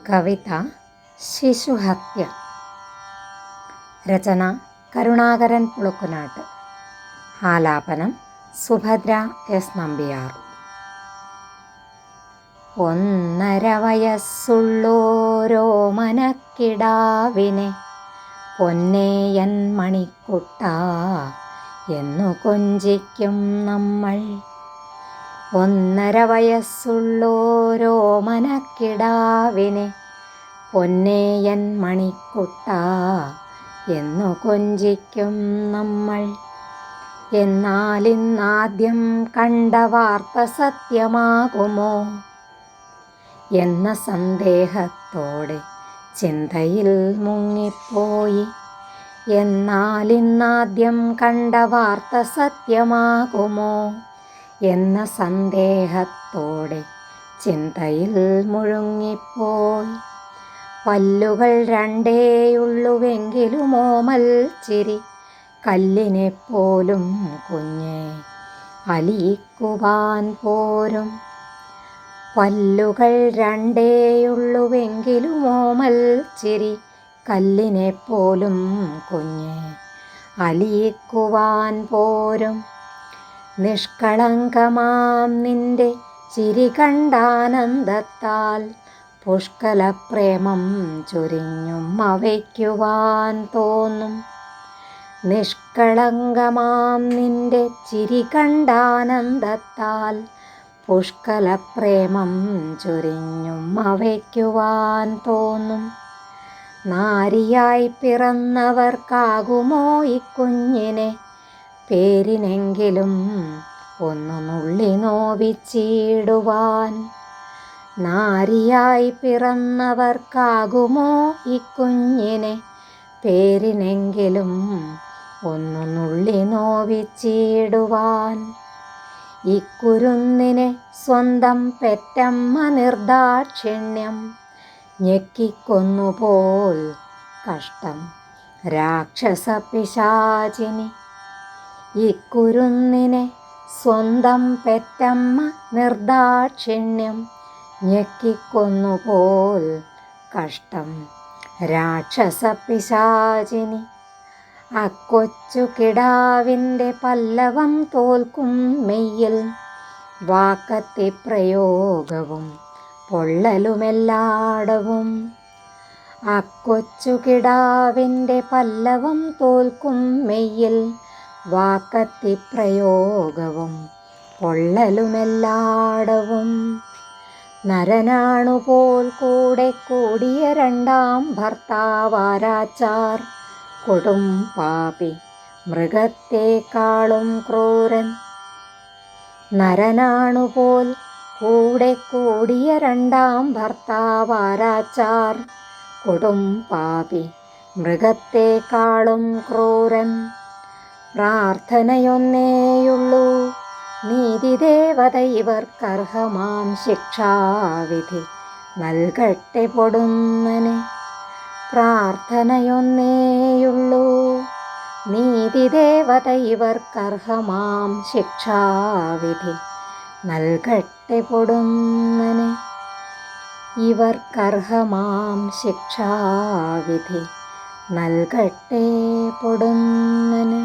കവിത ശിശുഹത്യ. രചന കരുണാകരൻ പുളുക്കുനാട്ട്. ആലാപനം സുഭദ്ര എസ് നമ്പ്യാർ. 1.5 വയസ്സുള്ളോരോമനക്കിടാവിനെ പൊന്നേയൻ മണിക്കുട്ട എന്നു കൊഞ്ചിക്കും നമ്മൾ. 1.5 വയസ്സുള്ളോരോമനക്കിടാവിനെ പൊന്നേയൻ മണിക്കുട്ട എന്നു കൊഞ്ചിക്കും നമ്മൾ. എന്നാലിന്നാദ്യം കണ്ട വാർത്ത സത്യമാകുമോ എന്ന സന്ദേഹത്തോടെ ചിന്തയിൽ മുങ്ങിപ്പോയി. എന്നാലിന്നാദ്യം കണ്ട വാർത്ത സത്യമാകുമോ എന്ന സന്ദേഹത്തോടെ ചിന്തയിൽ മുഴുങ്ങിപ്പോയി. പല്ലുകൾ രണ്ടേയുള്ളുവെങ്കിലും ഓമൽ ചിരി കല്ലിനെപ്പോലും കുഞ്ഞെ അലിയിക്കുവാൻ പോരും. പല്ലുകൾ രണ്ടേയുള്ളുവെങ്കിലും ഓമൽ ചിരി കല്ലിനെപ്പോലും കുഞ്ഞെ അലിയിക്കുവാൻ പോരും. നിഷ്കളങ്കമാം നിന്റെ ചിരി കണ്ടാനന്ദത്താൽ പുഷ്കലപ്രേമം ചൊരിഞ്ഞും അവയ്ക്കുവാൻ തോന്നും. നിഷ്കളങ്കമാം നിന്റെ ചിരി കണ്ടാനന്ദത്താൽ പുഷ്കലപ്രേമം ചൊരിഞ്ഞും അവയ്ക്കുവാൻ തോന്നും. നാരിയായി പിറന്നവർക്കാകുമോ ഇക്കുഞ്ഞിനെ പേരിനെങ്കിലും ഒന്നു നുള്ളി നോവിച്ചിടുവാൻ. നാരിയായി പിറന്നവർക്കാകുമോ ഇക്കുഞ്ഞിനെ പേരിനെങ്കിലും ഒന്നു നുള്ളി നോവിച്ചിടുവാൻ. ഇക്കുരുന്നിനെ സ്വന്തം പെറ്റമ്മ നിർദാക്ഷിണ്യം ഞെക്കിക്കൊന്നുപോൽ കഷ്ടം രാക്ഷസപിശാചിനി. ഇക്കുരുന്നിനെ സ്വന്തം പെറ്റമ്മ നിർദാക്ഷിണ്യം ഞെക്കിക്കൊന്നുപോൽ കഷ്ടം രാക്ഷസപിശാചിനി. അക്കൊച്ചു കിടാവിൻ്റെ പല്ലവം തോൽക്കും മെയ്യിൽ വാക്കത്തി പ്രയോഗവും പൊള്ളലുമെല്ലാടവും. അക്കൊച്ചു കിടാവിൻ്റെ പല്ലവം തോൽക്കും മെയ്യിൽ വാക്കത്തി പ്രയോഗവും പൊള്ളലുമെല്ലാടവും. നരനാണുപോൽ കൂടെ കൂടിയ രണ്ടാം ഭർത്താവാരാച്ചാർ കൊടും പാപി മൃഗത്തെക്കാളും ക്രൂരൻ. നരനാണുപോൽ കൂടെ കൂടിയ രണ്ടാം ഭർത്താവാരാച്ചാർ കൊടും പാപി മൃഗത്തെക്കാളും ക്രൂരൻ. പ്രാർത്ഥനയൊന്നേയുള്ളൂ നീതിദേവത ഇവർക്കർഹമാം ശിക്ഷാവിധി നൽകട്ടെ പൊടുന്നനെ. പ്രാർത്ഥനയൊന്നേയുള്ളൂ നീതിദേവത ഇവർക്കർഹമാം ശിക്ഷാവിധി നൽകട്ടെ പൊടുന്നനെ. ഇവർക്കർഹമാം ശിക്ഷാവിധി നൽകട്ടെ പൊടുന്നനെ.